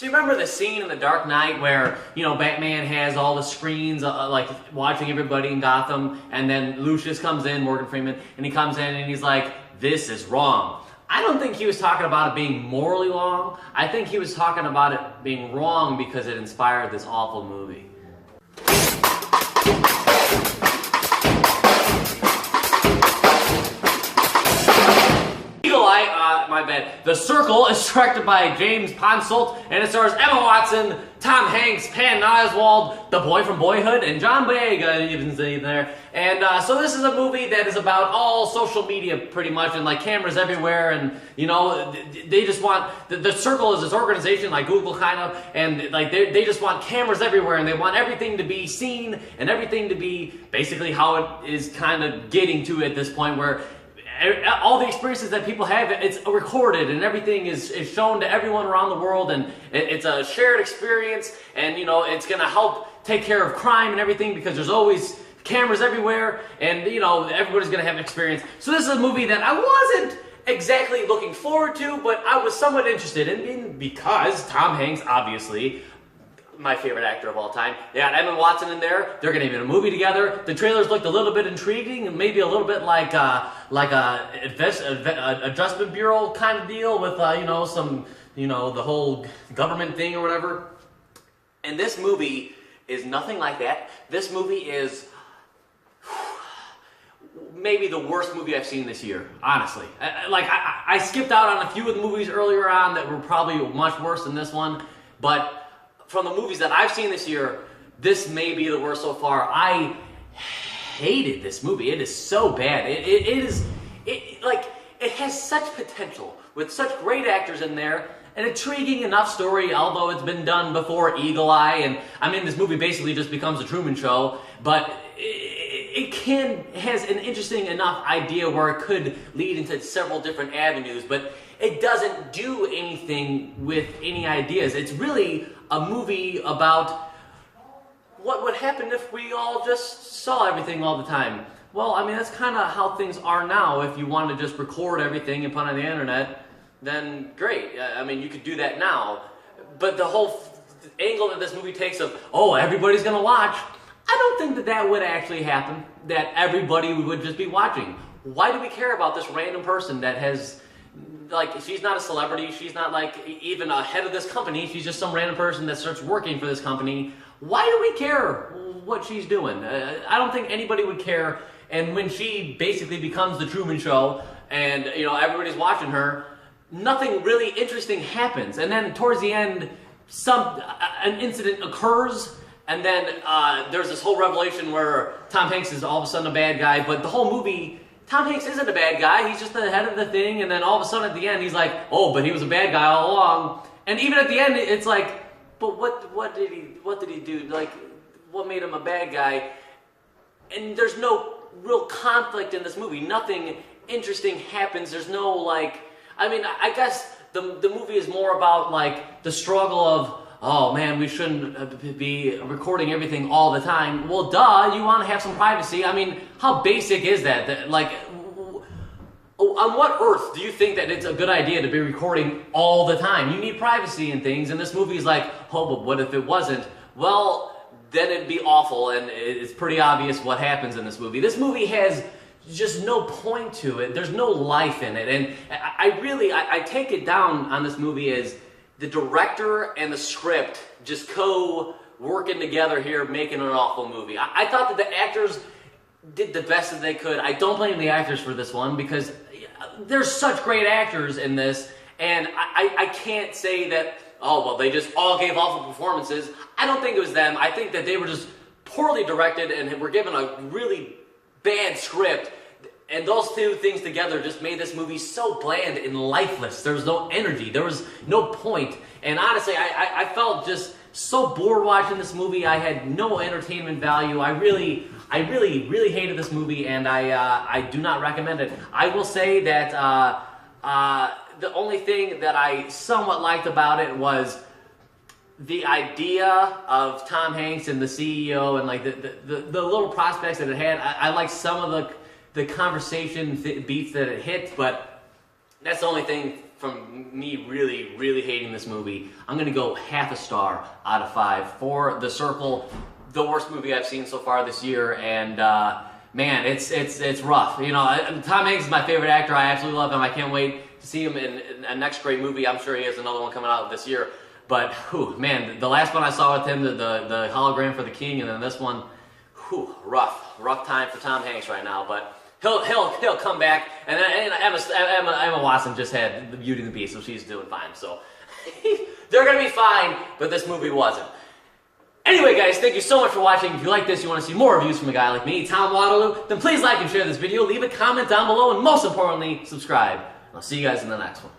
Do you remember the scene in The Dark Knight where, Batman has all the screens, like, watching everybody in Gotham, and then Lucius comes in, Morgan Freeman, and he comes in and he's like, this is wrong. I don't think he was talking about it being morally wrong. I think he was talking about it being wrong because it inspired this awful movie. My bad. The Circle is directed by James Ponsoldt, and it stars Emma Watson, Tom Hanks, Patton Oswalt, the boy from Boyhood, and John Boyega even there. And so this is a movie that is about all social media pretty much, and like cameras everywhere, and they just want the Circle is this organization like Google kind of, and like they just want cameras everywhere, and they want everything to be seen and everything to be basically how it is kind of getting to at this point where all the experiences that people have, it's recorded and everything is shown to everyone around the world, and it's a shared experience, and it's going to help take care of crime and everything because there's always cameras everywhere, and everybody's going to have an experience. So this is a movie that I wasn't exactly looking forward to, but I was somewhat interested in because Tom Hanks, obviously, my favorite actor of all time. They got Emma Watson in there. They're going to be in a movie together. The trailers looked a little bit intriguing and maybe a little bit like a adjustment bureau kind of deal with some the whole government thing or whatever. And this movie is nothing like that. This movie is maybe the worst movie I've seen this year, honestly. I skipped out on a few of the movies earlier on that were probably much worse than this one, but from the movies that I've seen this year, this may be the worst so far. I hated this movie. It is so bad. It has such potential with such great actors in there, an intriguing enough story, although it's been done before, Eagle Eye, and I mean this movie basically just becomes a Truman Show, but it has an interesting enough idea where it could lead into several different avenues, but it doesn't do anything with any ideas. It's really a movie about what would happen if we all just saw everything all the time. Well, I mean, that's kind of how things are now. If you want to just record everything and put it on the internet, then great. I mean, you could do that now. But the whole angle that this movie takes of, oh, everybody's going to watch, I don't think that would actually happen, that everybody would just be watching. Why do we care about this random person that has, like, she's not a celebrity, she's not like even a head of this company, she's just some random person that starts working for this company. Why do we care what she's doing? I don't think anybody would care. And when she basically becomes the Truman Show and everybody's watching her, nothing really interesting happens. And then towards the end, an incident occurs, and then there's this whole revelation where Tom Hanks is all of a sudden a bad guy, but the whole movie, Tom Hanks isn't a bad guy, he's just the head of the thing, and then all of a sudden at the end he's like, oh, but he was a bad guy all along. And even at the end it's like, but what did he do? Like, what made him a bad guy? And there's no real conflict in this movie. Nothing interesting happens. There's no I guess the movie is more about like the struggle of, oh man, we shouldn't be recording everything all the time. Well, duh, you want to have some privacy. I mean, how basic is that? On what earth do you think that it's a good idea to be recording all the time? You need privacy and things, and this movie is like, oh, but what if it wasn't? Well, then it'd be awful, and it's pretty obvious what happens in this movie. This movie has just no point to it. There's no life in it, and I take it down on this movie as the director and the script just working together here, making an awful movie. I thought that the actors did the best that they could. I don't blame the actors for this one because there's such great actors in this, and I can't say that, oh, well, they just all gave awful performances. I don't think it was them. I think that they were just poorly directed and were given a really bad script, and those two things together just made this movie so bland and lifeless. There was no energy. There was no point. And honestly, I felt just so bored watching this movie. I had no entertainment value. I really hated this movie, and I do not recommend it. I will say that the only thing that I somewhat liked about it was the idea of Tom Hanks and the CEO and like the little prospects that it had. I liked some of the conversation beats that it hit, but that's the only thing from me really, really hating this movie, I'm gonna go half a star out of 5 for The Circle, the worst movie I've seen so far this year, and man, it's rough. You know, Tom Hanks is my favorite actor. I absolutely love him. I can't wait to see him in a next great movie. I'm sure he has another one coming out this year. But, whew, man, the last one I saw with him, the hologram for the king, and then this one, whew, rough time for Tom Hanks right now. But he'll come back. And Emma Watson just had the Beauty and the Beast, so she's doing fine. So they're gonna be fine. But this movie wasn't. Anyway, guys, thank you so much for watching. If you like this, you want to see more reviews from a guy like me, Tom Waterloo, then please like and share this video, leave a comment down below, and most importantly, subscribe. I'll see you guys in the next one.